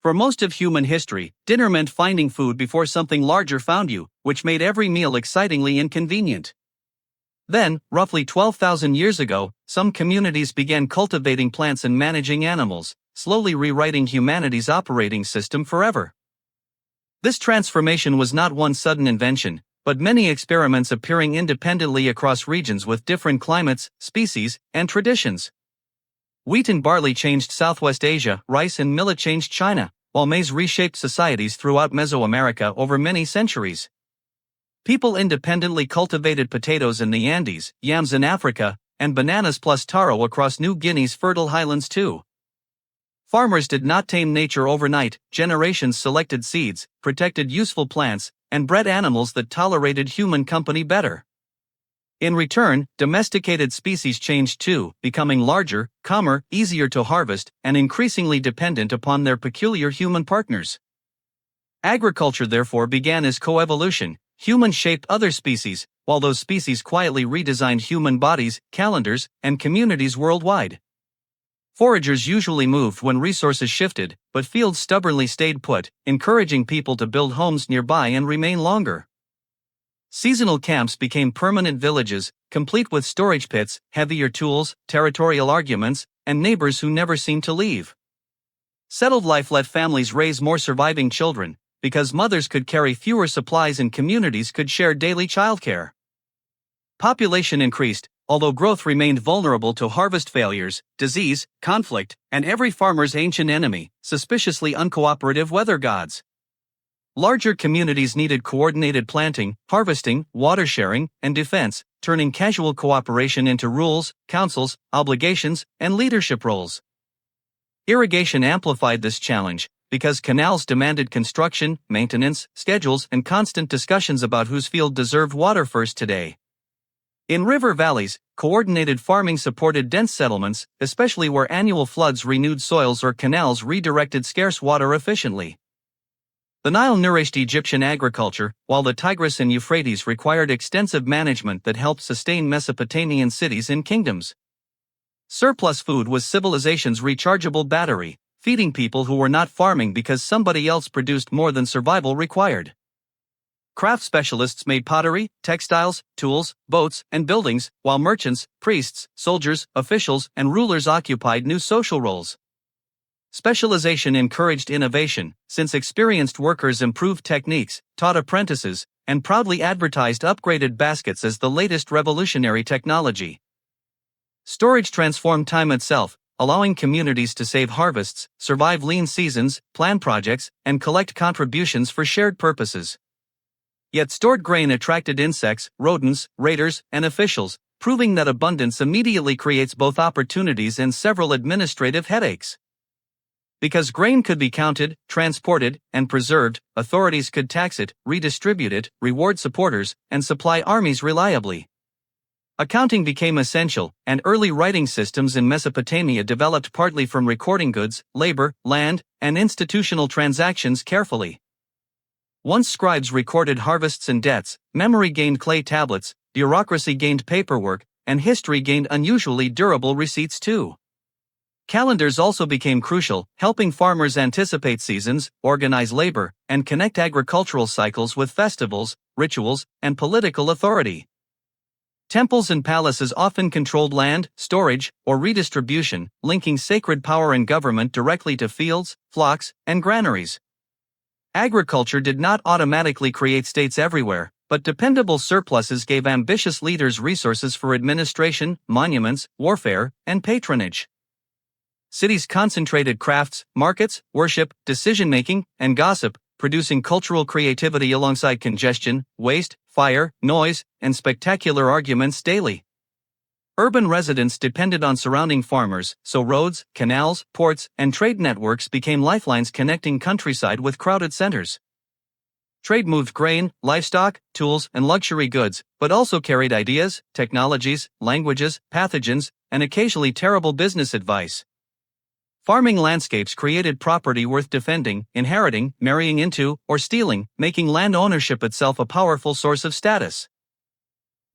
For most of human history, dinner meant finding food before something larger found you, which made every meal excitingly inconvenient. Then, roughly 12,000 years ago, some communities began cultivating plants and managing animals, slowly rewriting humanity's operating system forever. This transformation was not one sudden invention, but many experiments appearing independently across regions with different climates, species, and traditions. Wheat and barley changed Southwest Asia, rice and millet changed China, while maize reshaped societies throughout Mesoamerica over many centuries. People independently cultivated potatoes in the Andes, yams in Africa, and bananas plus taro across New Guinea's fertile highlands too. Farmers did not tame nature overnight. Generations selected seeds, protected useful plants, and bred animals that tolerated human company better. In return, domesticated species changed too, becoming larger, calmer, easier to harvest, and increasingly dependent upon their peculiar human partners. Agriculture therefore began as coevolution. Humans shaped other species, while those species quietly redesigned human bodies, calendars, and communities worldwide. Foragers usually moved when resources shifted, but fields stubbornly stayed put, encouraging people to build homes nearby and remain longer. Seasonal camps became permanent villages, complete with storage pits, heavier tools, territorial arguments, and neighbors who never seemed to leave. Settled life let families raise more surviving children, because mothers could carry fewer supplies and communities could share daily childcare. Population increased, although growth remained vulnerable to harvest failures, disease, conflict, and every farmer's ancient enemy, suspiciously uncooperative weather gods. Larger communities needed coordinated planting, harvesting, water sharing, and defense, turning casual cooperation into rules, councils, obligations, and leadership roles. Irrigation amplified this challenge, because canals demanded construction, maintenance, schedules, and constant discussions about whose field deserved water first today. In river valleys, coordinated farming supported dense settlements, especially where annual floods renewed soils or canals redirected scarce water efficiently. The Nile nourished Egyptian agriculture, while the Tigris and Euphrates required extensive management that helped sustain Mesopotamian cities and kingdoms. Surplus food was civilization's rechargeable battery, feeding people who were not farming because somebody else produced more than survival required. Craft specialists made pottery, textiles, tools, boats, and buildings, while merchants, priests, soldiers, officials, and rulers occupied new social roles. Specialization encouraged innovation, since experienced workers improved techniques, taught apprentices, and proudly advertised upgraded baskets as the latest revolutionary technology. Storage transformed time itself, allowing communities to save harvests, survive lean seasons, plan projects, and collect contributions for shared purposes. Yet stored grain attracted insects, rodents, raiders, and officials, proving that abundance immediately creates both opportunities and several administrative headaches. Because grain could be counted, transported, and preserved, authorities could tax it, redistribute it, reward supporters, and supply armies reliably. Accounting became essential, and early writing systems in Mesopotamia developed partly from recording goods, labor, land, and institutional transactions carefully. Once scribes recorded harvests and debts, memory gained clay tablets, bureaucracy gained paperwork, and history gained unusually durable receipts too. Calendars also became crucial, helping farmers anticipate seasons, organize labor, and connect agricultural cycles with festivals, rituals, and political authority. Temples and palaces often controlled land, storage, or redistribution, linking sacred power and government directly to fields, flocks, and granaries. Agriculture did not automatically create states everywhere, but dependable surpluses gave ambitious leaders resources for administration, monuments, warfare, and patronage. Cities concentrated crafts, markets, worship, decision-making, and gossip, producing cultural creativity alongside congestion, waste, fire, noise, and spectacular arguments daily. Urban residents depended on surrounding farmers, so roads, canals, ports, and trade networks became lifelines connecting countryside with crowded centers. Trade moved grain, livestock, tools, and luxury goods, but also carried ideas, technologies, languages, pathogens, and occasionally terrible business advice. Farming landscapes created property worth defending, inheriting, marrying into, or stealing, making land ownership itself a powerful source of status.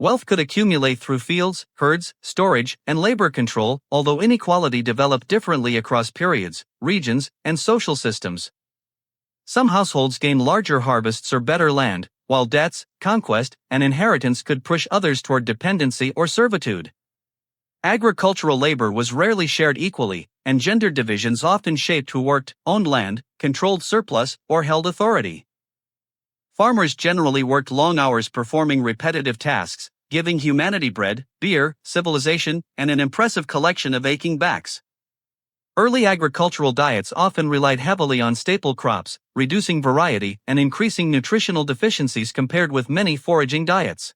Wealth could accumulate through fields, herds, storage, and labor control, although inequality developed differently across periods, regions, and social systems. Some households gained larger harvests or better land, while debts, conquest, and inheritance could push others toward dependency or servitude. Agricultural labor was rarely shared equally, and gender divisions often shaped who worked, owned land, controlled surplus, or held authority. Farmers generally worked long hours performing repetitive tasks, giving humanity bread, beer, civilization, and an impressive collection of aching backs. Early agricultural diets often relied heavily on staple crops, reducing variety and increasing nutritional deficiencies compared with many foraging diets.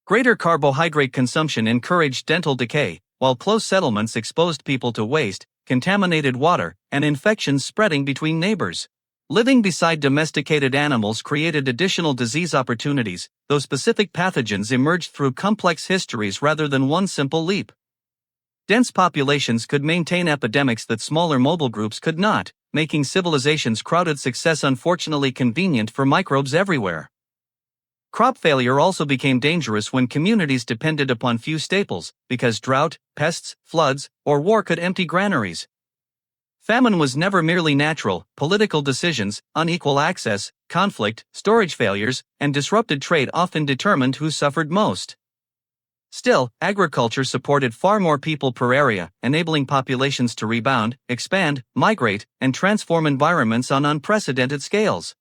Greater carbohydrate consumption encouraged dental decay, while close settlements exposed people to waste, contaminated water, and infections spreading between neighbors. Living beside domesticated animals created additional disease opportunities, though specific pathogens emerged through complex histories rather than one simple leap. Dense populations could maintain epidemics that smaller mobile groups could not, making civilization's crowded success unfortunately convenient for microbes everywhere. Crop failure also became dangerous when communities depended upon few staples, because drought, pests, floods, or war could empty granaries. Famine was never merely natural. Political decisions, unequal access, conflict, storage failures, and disrupted trade often determined who suffered most. Still, agriculture supported far more people per area, enabling populations to rebound, expand, migrate, and transform environments on unprecedented scales.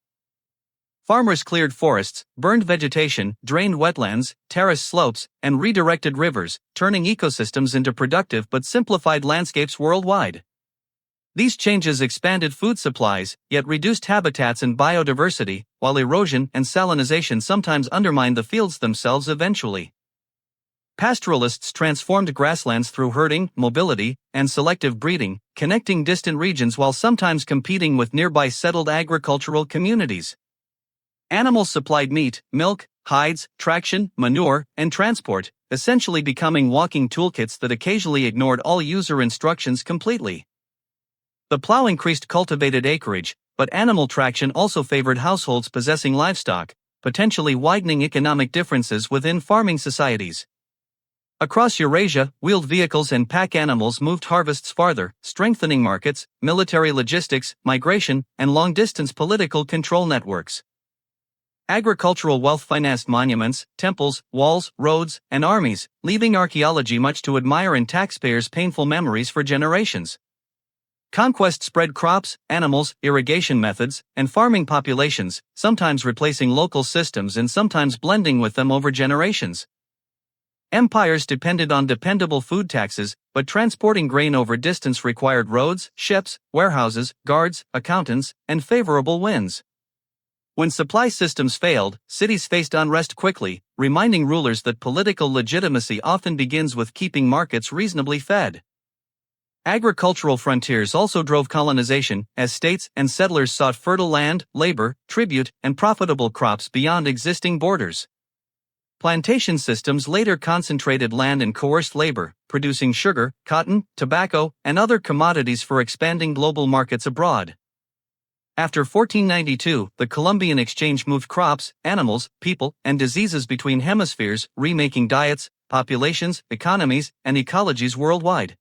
Farmers cleared forests, burned vegetation, drained wetlands, terraced slopes, and redirected rivers, turning ecosystems into productive but simplified landscapes worldwide. These changes expanded food supplies, yet reduced habitats and biodiversity, while erosion and salinization sometimes undermined the fields themselves eventually. Pastoralists transformed grasslands through herding, mobility, and selective breeding, connecting distant regions while sometimes competing with nearby settled agricultural communities. Animals supplied meat, milk, hides, traction, manure, and transport, essentially becoming walking toolkits that occasionally ignored all user instructions completely. The plow increased cultivated acreage, but animal traction also favored households possessing livestock, potentially widening economic differences within farming societies. Across Eurasia, wheeled vehicles and pack animals moved harvests farther, strengthening markets, military logistics, migration, and long-distance political control networks. Agricultural wealth financed monuments, temples, walls, roads, and armies, leaving archaeology much to admire and taxpayers painful memories for generations. Conquest spread crops, animals, irrigation methods, and farming populations, sometimes replacing local systems and sometimes blending with them over generations. Empires depended on dependable food taxes, but transporting grain over distance required roads, ships, warehouses, guards, accountants, and favorable winds. When supply systems failed, cities faced unrest quickly, reminding rulers that political legitimacy often begins with keeping markets reasonably fed. Agricultural frontiers also drove colonization, as states and settlers sought fertile land, labor, tribute, and profitable crops beyond existing borders. Plantation systems later concentrated land and coerced labor, producing sugar, cotton, tobacco, and other commodities for expanding global markets abroad. After 1492, the Columbian Exchange moved crops, animals, people, and diseases between hemispheres, remaking diets, populations, economies, and ecologies worldwide.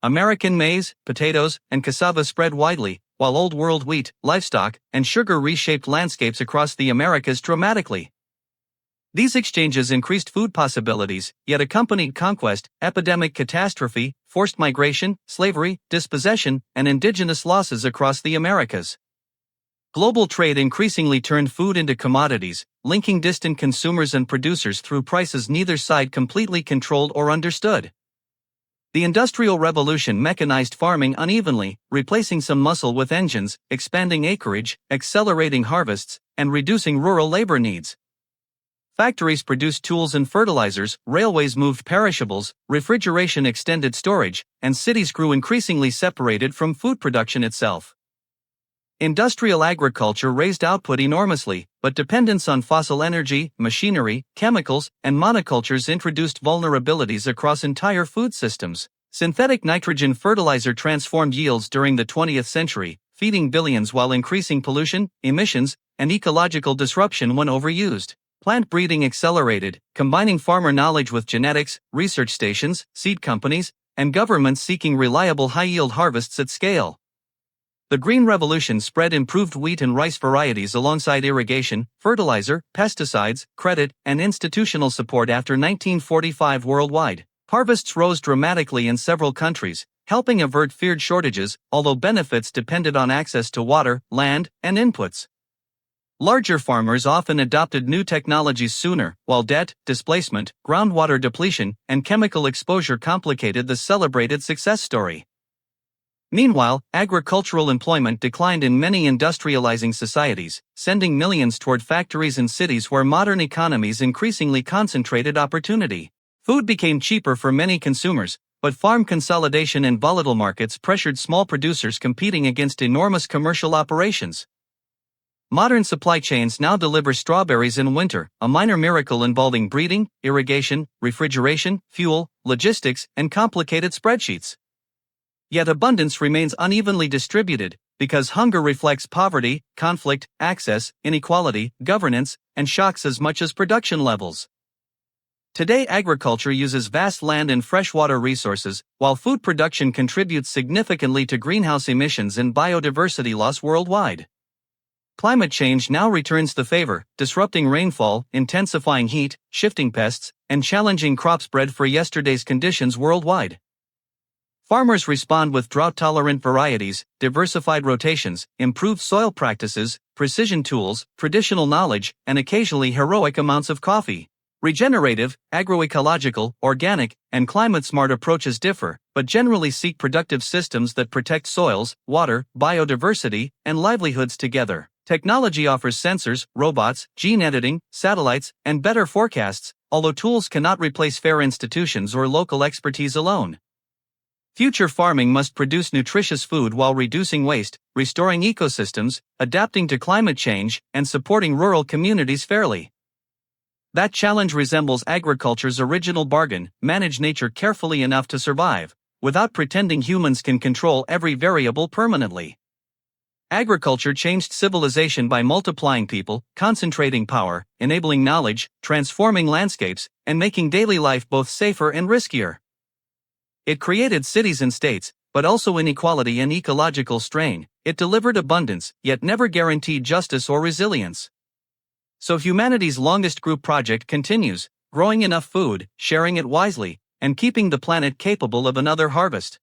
American maize, potatoes, and cassava spread widely, while Old World wheat, livestock, and sugar reshaped landscapes across the Americas dramatically. These exchanges increased food possibilities, yet accompanied conquest, epidemic catastrophe, forced migration, slavery, dispossession, and indigenous losses across the Americas. Global trade increasingly turned food into commodities, linking distant consumers and producers through prices neither side completely controlled or understood. The Industrial Revolution mechanized farming unevenly, replacing some muscle with engines, expanding acreage, accelerating harvests, and reducing rural labor needs. Factories produced tools and fertilizers, railways moved perishables, refrigeration extended storage, and cities grew increasingly separated from food production itself. Industrial agriculture raised output enormously, but dependence on fossil energy, machinery, chemicals, and monocultures introduced vulnerabilities across entire food systems. Synthetic nitrogen fertilizer transformed yields during the 20th century, feeding billions while increasing pollution, emissions, and ecological disruption when overused. Plant breeding accelerated, combining farmer knowledge with genetics, research stations, seed companies, and governments seeking reliable high-yield harvests at scale. The Green Revolution spread improved wheat and rice varieties alongside irrigation, fertilizer, pesticides, credit, and institutional support after 1945 worldwide. Harvests rose dramatically in several countries, helping avert feared shortages, although benefits depended on access to water, land, and inputs. Larger farmers often adopted new technologies sooner, while debt, displacement, groundwater depletion, and chemical exposure complicated the celebrated success story. Meanwhile, agricultural employment declined in many industrializing societies, sending millions toward factories and cities where modern economies increasingly concentrated opportunity. Food became cheaper for many consumers, but farm consolidation and volatile markets pressured small producers competing against enormous commercial operations. Modern supply chains now deliver strawberries in winter, a minor miracle involving breeding, irrigation, refrigeration, fuel, logistics, and complicated spreadsheets. Yet abundance remains unevenly distributed, because hunger reflects poverty, conflict, access, inequality, governance, and shocks as much as production levels. Today, agriculture uses vast land and freshwater resources, while food production contributes significantly to greenhouse emissions and biodiversity loss worldwide. Climate change now returns the favor, disrupting rainfall, intensifying heat, shifting pests, and challenging crops bred for yesterday's conditions worldwide. Farmers respond with drought-tolerant varieties, diversified rotations, improved soil practices, precision tools, traditional knowledge, and occasionally heroic amounts of coffee. Regenerative, agroecological, organic, and climate-smart approaches differ, but generally seek productive systems that protect soils, water, biodiversity, and livelihoods together. Technology offers sensors, robots, gene editing, satellites, and better forecasts, although tools cannot replace fair institutions or local expertise alone. Future farming must produce nutritious food while reducing waste, restoring ecosystems, adapting to climate change, and supporting rural communities fairly. That challenge resembles agriculture's original bargain: manage nature carefully enough to survive, without pretending humans can control every variable permanently. Agriculture changed civilization by multiplying people, concentrating power, enabling knowledge, transforming landscapes, and making daily life both safer and riskier. It created cities and states, but also inequality and ecological strain. It delivered abundance, yet never guaranteed justice or resilience. So humanity's longest group project continues, growing enough food, sharing it wisely, and keeping the planet capable of another harvest.